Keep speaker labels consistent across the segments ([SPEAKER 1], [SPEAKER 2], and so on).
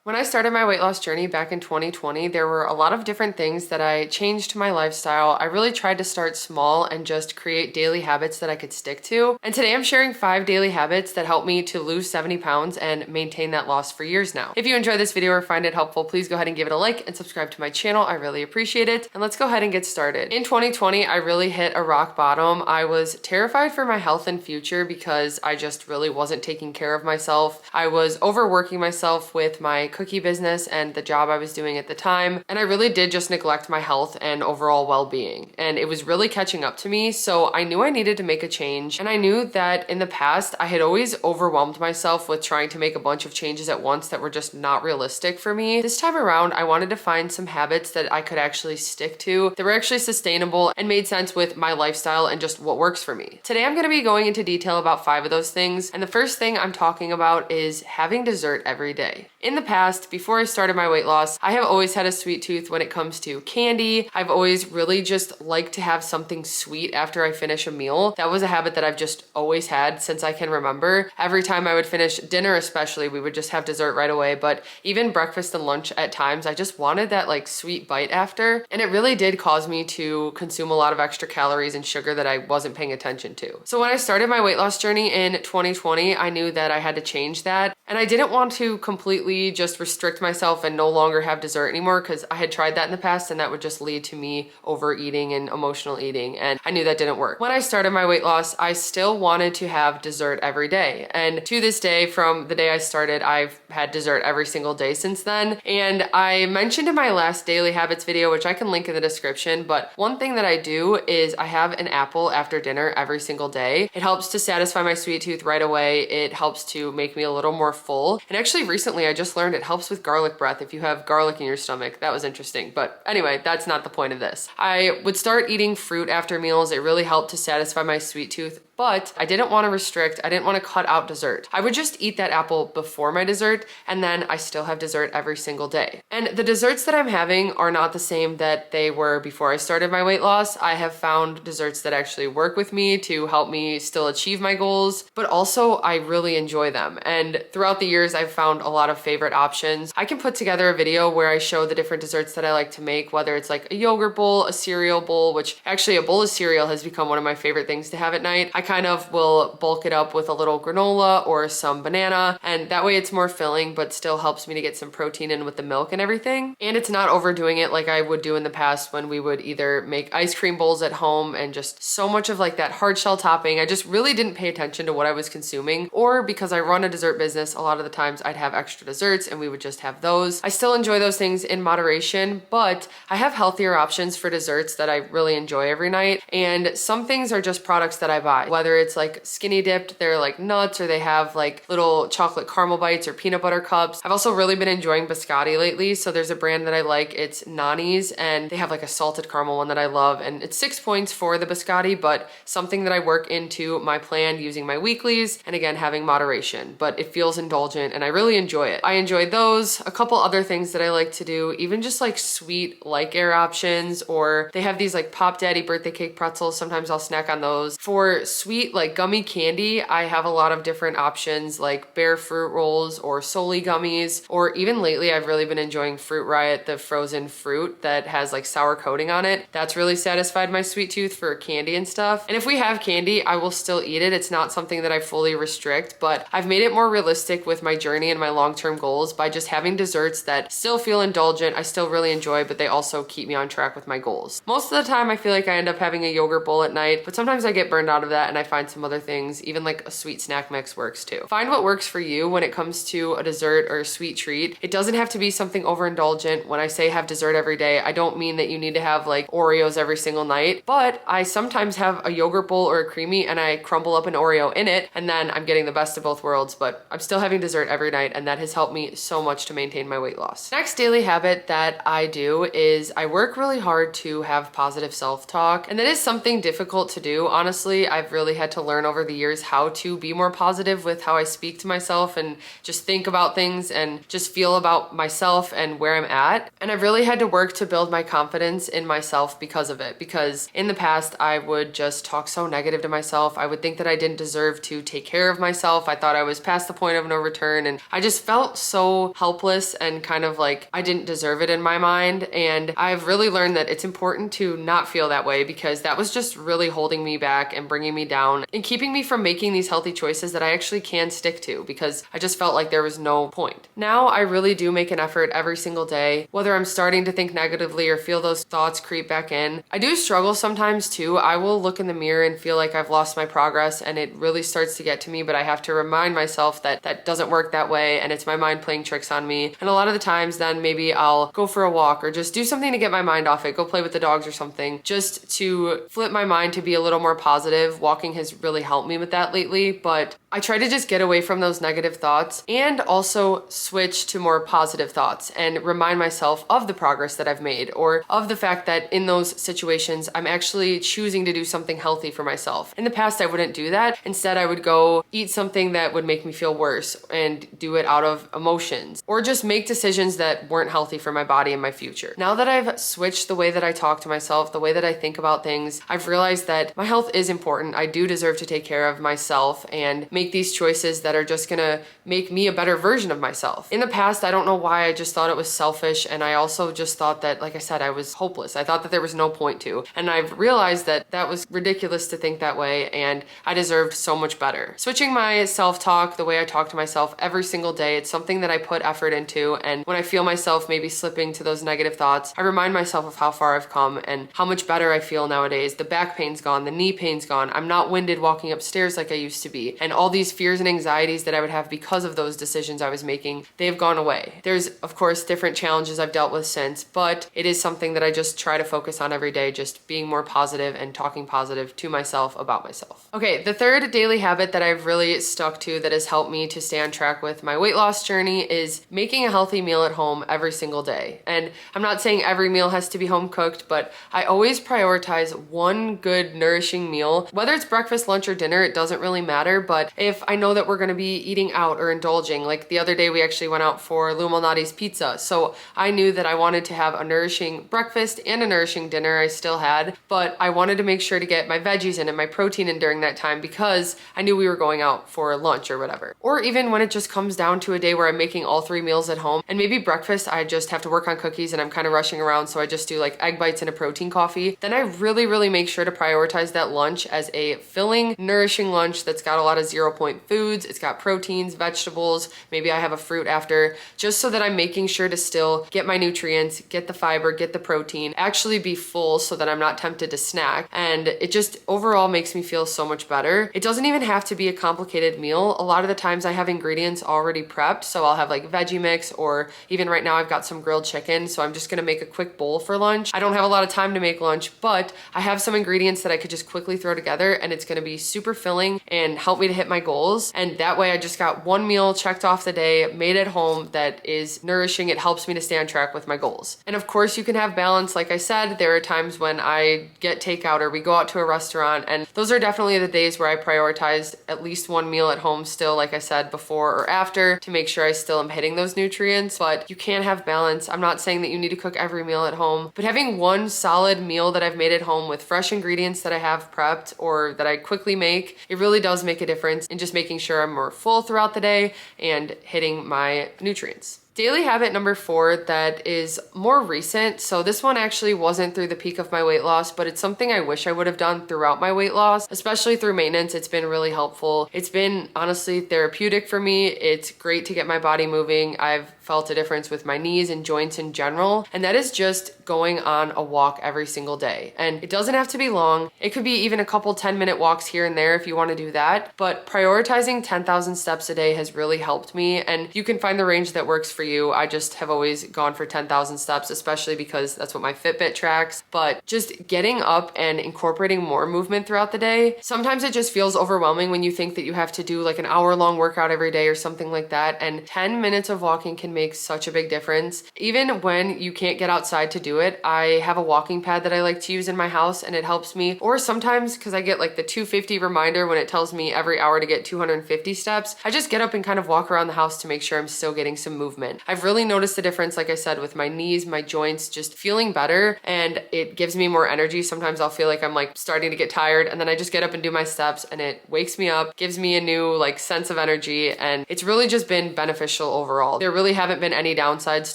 [SPEAKER 1] When I started my weight loss journey back in 2020, there were a lot of different things that I changed to my lifestyle. I really tried to start small and just create daily habits that I could stick to. And today I'm sharing 5 daily habits that helped me to lose 70 pounds and maintain that loss for years now. If you enjoy this video or find it helpful, please go ahead and give it a like and subscribe to my channel. I really appreciate it. And let's go ahead and get started. In 2020, I really hit a rock bottom. I was terrified for my health and future because I just really wasn't taking care of myself. I was overworking myself with my cookie business and the job I was doing at the time. And I really did just neglect my health and overall well-being. And it was really catching up to me. So I knew I needed to make a change. And I knew that in the past, I had always overwhelmed myself with trying to make a bunch of changes at once that were just not realistic for me. This time around, I wanted to find some habits that I could actually stick to, that were actually sustainable and made sense with my lifestyle and just what works for me. Today, I'm going to be going into detail about 5 of those things. And the first thing I'm talking about is having dessert every day. In the past, before I started my weight loss, I have always had a sweet tooth when it comes to candy. I've always really just liked to have something sweet after I finish a meal. That was a habit that I've just always had since I can remember. Every time I would finish dinner especially, we would just have dessert right away. But even breakfast and lunch at times, I just wanted that like sweet bite after. And it really did cause me to consume a lot of extra calories and sugar that I wasn't paying attention to. So when I started my weight loss journey in 2020, I knew that I had to change that. And I didn't want to completely just restrict myself and no longer have dessert anymore because I had tried that in the past and that would just lead to me overeating and emotional eating, and I knew that didn't work. When I started my weight loss, I still wanted to have dessert every day, and to this day, from the day I started, I've had dessert every single day since then. And I mentioned in my last daily habits video, which I can link in the description, but one thing that I do is I have an apple after dinner every single day. It helps to satisfy my sweet tooth right away. It helps to make me a little more full, and actually recently I just learned it helps with garlic breath if you have garlic in your stomach. That was interesting. But anyway, that's not the point of this. I would start eating fruit after meals. It really helped to satisfy my sweet tooth, but I didn't want to restrict. I didn't want to cut out dessert. I would just eat that apple before my dessert, and then I still have dessert every single day. And the desserts that I'm having are not the same that they were before I started my weight loss. I have found desserts that actually work with me to help me still achieve my goals, but also I really enjoy them. And throughout the years, I've found a lot of favorite options. I can put together a video where I show the different desserts that I like to make, whether it's like a yogurt bowl, a cereal bowl, which actually a bowl of cereal has become one of my favorite things to have at night. I kind of will bulk it up with a little granola or some banana, and that way it's more filling, but still helps me to get some protein in with the milk and everything. And it's not overdoing it like I would do in the past when we would either make ice cream bowls at home and just so much of like that hard shell topping. I just really didn't pay attention to what I was consuming, or because I run a dessert business, a lot of the times I'd have extra desserts and we would just have those. I still enjoy those things in moderation, but I have healthier options for desserts that I really enjoy every night. And some things are just products that I buy, whether it's like skinny dipped, they're like nuts, or they have like little chocolate caramel bites or peanut butter cups. I've also really been enjoying biscotti lately. So there's a brand that I like, it's Nani's, and they have like a salted caramel one that I love. And it's 6 points for the biscotti, but something that I work into my plan using my weeklies, and again, having moderation, but it feels indulgent and I really enjoy it. I enjoy those. A couple other things that I like to do, even just like sweet like air options, or they have these like Pop Daddy birthday cake pretzels. Sometimes I'll snack on those. For sweet like gummy candy, I have a lot of different options like Bear fruit rolls or Soli gummies, or even lately I've really been enjoying Fruit Riot, the frozen fruit that has like sour coating on it. That's really satisfied my sweet tooth for candy and stuff. And if we have candy, I will still eat it. It's not something that I fully restrict, but I've made it more realistic with my journey and my long-term goals by just having desserts that still feel indulgent, I still really enjoy, but they also keep me on track with my goals. Most of the time, I feel like I end up having a yogurt bowl at night, but sometimes I get burned out of that and I find some other things, even like a sweet snack mix works too. Find what works for you when it comes to a dessert or a sweet treat. It doesn't have to be something overindulgent. When I say have dessert every day, I don't mean that you need to have like Oreos every single night, but I sometimes have a yogurt bowl or a creamy and I crumble up an Oreo in it, and then I'm getting the best of both worlds, but I'm still having dessert every night, and that has helped me so much to maintain my weight loss. Next daily habit that I do is I work really hard to have positive self-talk, and that is something difficult to do. Honestly, I've really really had to learn over the years how to be more positive with how I speak to myself and just think about things and just feel about myself and where I'm at. And I've really had to work to build my confidence in myself because of it. Because in the past, I would just talk so negative to myself. I would think that I didn't deserve to take care of myself. I thought I was past the point of no return. And I just felt so helpless and kind of like I didn't deserve it in my mind. And I've really learned that it's important to not feel that way, because that was just really holding me back and bringing me down and keeping me from making these healthy choices that I actually can stick to, because I just felt like there was no point. Now I really do make an effort every single day, whether I'm starting to think negatively or feel those thoughts creep back in. I do struggle sometimes too. I will look in the mirror and feel like I've lost my progress, and it really starts to get to me, but I have to remind myself that that doesn't work that way and it's my mind playing tricks on me. And a lot of the times then maybe I'll go for a walk or just do something to get my mind off it, go play with the dogs or something, just to flip my mind to be a little more positive. Walking has really helped me with that lately, but I try to just get away from those negative thoughts and also switch to more positive thoughts and remind myself of the progress that I've made, or of the fact that in those situations, I'm actually choosing to do something healthy for myself. In the past, I wouldn't do that. Instead, I would go eat something that would make me feel worse and do it out of emotions, or just make decisions that weren't healthy for my body and my future. Now that I've switched the way that I talk to myself, the way that I think about things, I've realized that my health is important. I do deserve to take care of myself and make these choices that are just gonna make me a better version of myself. In the past, I don't know why, I just thought it was selfish, and I also just thought that, like I said, I was hopeless. I thought that there was no point to, and I've realized that that was ridiculous to think that way, and I deserved so much better. Switching my self-talk, the way I talk to myself every single day, it's something that I put effort into, and when I feel myself maybe slipping to those negative thoughts, I remind myself of how far I've come and how much better I feel nowadays. The back pain's gone, the knee pain's gone, I'm not winded walking upstairs like I used to be, and all these fears and anxieties that I would have because of those decisions I was making, they've gone away. There's, of course, different challenges I've dealt with since, but it is something that I just try to focus on every day, just being more positive and talking positive to myself about myself. Okay, the third daily habit that I've really stuck to that has helped me to stay on track with my weight loss journey is making a healthy meal at home every single day. And I'm not saying every meal has to be home cooked, but I always prioritize one good nourishing meal. Whether it's breakfast, lunch, or dinner, it doesn't really matter, but if I know that we're gonna be eating out or indulging, like the other day we actually went out for Lou Malnati's pizza, so I knew that I wanted to have a nourishing breakfast and a nourishing dinner. I still had, but I wanted to make sure to get my veggies in and my protein in during that time, because I knew we were going out for lunch or whatever. Or even when it just comes down to a day where I'm making all three meals at home, and maybe breakfast I just have to work on cookies and I'm kind of rushing around, so I just do like egg bites and a protein coffee, then I really make sure to prioritize that lunch as a filling, nourishing lunch that's got a lot of 0-point foods. It's got proteins, vegetables, maybe I have a fruit after, just so that I'm making sure to still get my nutrients, get the fiber, get the protein, actually be full so that I'm not tempted to snack. And it just overall makes me feel so much better. It doesn't even have to be a complicated meal. A lot of the times I have ingredients already prepped, so I'll have like veggie mix, or even right now I've got some grilled chicken, so I'm just gonna make a quick bowl for lunch. I don't have a lot of time to make lunch, but I have some ingredients that I could just quickly throw together, and it's gonna be super filling and help me to hit my goals. And that way I just got one meal checked off the day, made at home, that is nourishing. It helps me to stay on track with my goals. And of course you can have balance. Like I said, there are times when I get takeout or we go out to a restaurant, and those are definitely the days where I prioritized at least one meal at home still, like I said, before or after, to make sure I still am hitting those nutrients. But you can have balance. I'm not saying that you need to cook every meal at home, but having one solid meal that I've made at home with fresh ingredients that I have prepped or that I quickly make, it really does make a difference in just making sure I'm more full throughout the day and hitting my nutrients. Daily habit number 4 that is more recent. So this one actually wasn't through the peak of my weight loss, but it's something I wish I would have done throughout my weight loss, especially through maintenance. It's been really helpful. It's been honestly therapeutic for me. It's great to get my body moving. I've felt a difference with my knees and joints in general, and that is just going on a walk every single day. And it doesn't have to be long. It could be even a couple 10-minute walks here and there if you want to do that, but prioritizing 10,000 steps a day has really helped me, and you can find the range that works for you. I just have always gone for 10,000 steps, especially because that's what my Fitbit tracks. But just getting up and incorporating more movement throughout the day, sometimes it just feels overwhelming when you think that you have to do like an hour-long workout every day or something like that. And 10 minutes of walking can make such a big difference. Even when you can't get outside to do it, I have a walking pad that I like to use in my house, and it helps me. Or sometimes, because I get like the 250 reminder when it tells me every hour to get 250 steps, I just get up and kind of walk around the house to make sure I'm still getting some movement. I've really noticed the difference, like I said, with my knees, my joints, just feeling better, and it gives me more energy. Sometimes I'll feel like I'm like starting to get tired, and then I just get up and do my steps, and it wakes me up, gives me a new like sense of energy, and it's really just been beneficial overall. There really haven't been any downsides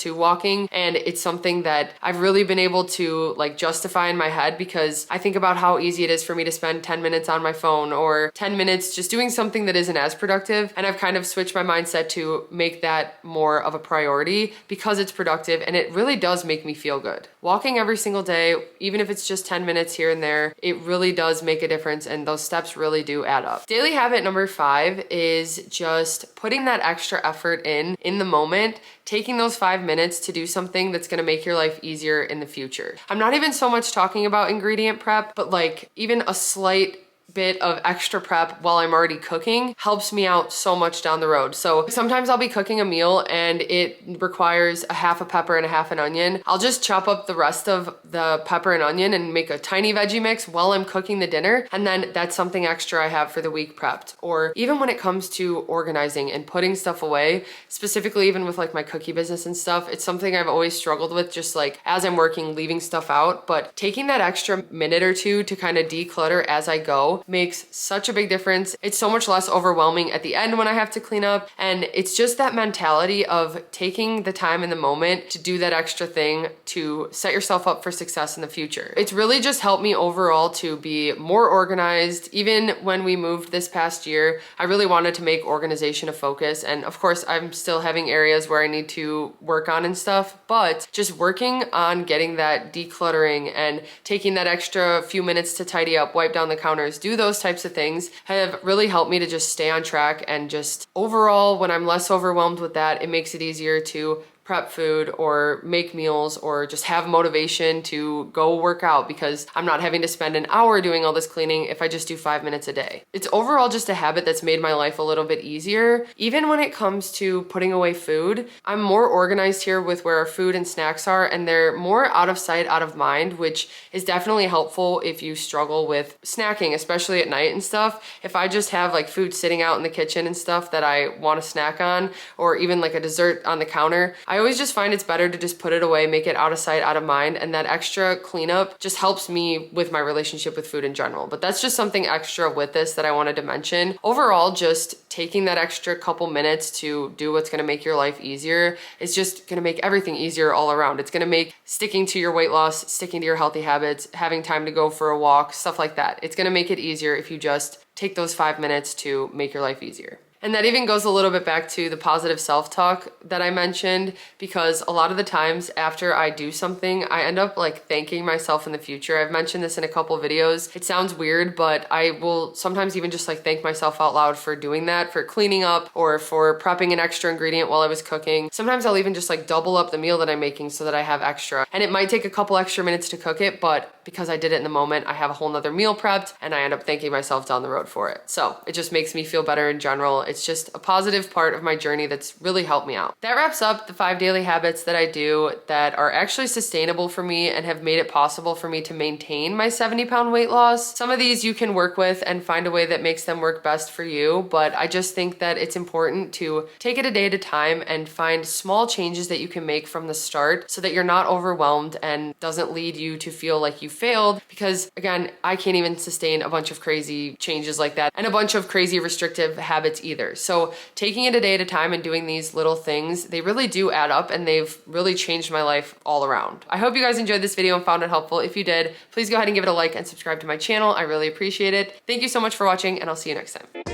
[SPEAKER 1] to walking, and it's something that I've really been able to like justify in my head, because I think about how easy it is for me to spend 10 minutes on my phone or 10 minutes just doing something that isn't as productive, and I've kind of switched my mindset to make that more of a priority because it's productive, and it really does make me feel good. Walking every single day, even if it's just 10 minutes here and there, it really does make a difference, and those steps really do add up. Daily habit number 5 is just putting that extra effort in the moment, taking those 5 minutes to do something that's gonna make your life easier in the future. I'm not even so much talking about ingredient prep, but like even a slight bit of extra prep while I'm already cooking helps me out so much down the road. So sometimes I'll be cooking a meal and it requires a half a pepper and a half an onion. I'll just chop up the rest of the pepper and onion and make a tiny veggie mix while I'm cooking the dinner, and then that's something extra I have for the week prepped. Or even when it comes to organizing and putting stuff away, specifically even with like my cookie business and stuff, it's something I've always struggled with, just like as I'm working, leaving stuff out. But taking that extra minute or two to kind of declutter as I go makes such a big difference. It's so much less overwhelming at the end when I have to clean up, and it's just that mentality of taking the time in the moment to do that extra thing to set yourself up for success in the future. It's really just helped me overall to be more organized. Even when we moved this past year, I really wanted to make organization a focus, and of course I'm still having areas where I need to work on and stuff, but just working on getting that decluttering and taking that extra few minutes to tidy up, wipe down the counters, do those types of things have really helped me to just stay on track. And just overall, when I'm less overwhelmed with that, it makes it easier to prep food or make meals or just have motivation to go work out, because I'm not having to spend an hour doing all this cleaning if I just do 5 minutes a day. It's overall just a habit that's made my life a little bit easier. Even when it comes to putting away food, I'm more organized here with where our food and snacks are, and they're more out of sight, out of mind, which is definitely helpful if you struggle with snacking, especially at night and stuff. If I just have like food sitting out in the kitchen and stuff that I want to snack on, or even like a dessert on the counter, I always just find it's better to just put it away, make it out of sight, out of mind, and that extra cleanup just helps me with my relationship with food in general. But that's just something extra with this that I wanted to mention. Overall, just taking that extra couple minutes to do what's gonna make your life easier is just gonna make everything easier all around. It's gonna make sticking to your weight loss, sticking to your healthy habits, having time to go for a walk, stuff like that. It's gonna make it easier if you just take those 5 minutes to make your life easier. And that even goes a little bit back to the positive self-talk that I mentioned, because a lot of the times after I do something, I end up like thanking myself in the future. I've mentioned this in a couple videos. It sounds weird, but I will sometimes even just like thank myself out loud for doing that, for cleaning up or for prepping an extra ingredient while I was cooking. Sometimes I'll even just like double up the meal that I'm making so that I have extra. And it might take a couple extra minutes to cook it, but because I did it in the moment, I have a whole nother meal prepped, and I end up thanking myself down the road for it. So it just makes me feel better in general. It's just a positive part of my journey that's really helped me out. That wraps up the 5 daily habits that I do that are actually sustainable for me and have made it possible for me to maintain my 70-pound weight loss. Some of these you can work with and find a way that makes them work best for you, but I just think that it's important to take it a day at a time and find small changes that you can make from the start so that you're not overwhelmed and doesn't lead you to feel like you failed, because again, I can't even sustain a bunch of crazy changes like that and a bunch of crazy restrictive habits either. So taking it a day at a time and doing these little things, they really do add up, and they've really changed my life all around. I hope you guys enjoyed this video and found it helpful. If you did, please go ahead and give it a like and subscribe to my channel. I really appreciate it. Thank you so much for watching, and I'll see you next time.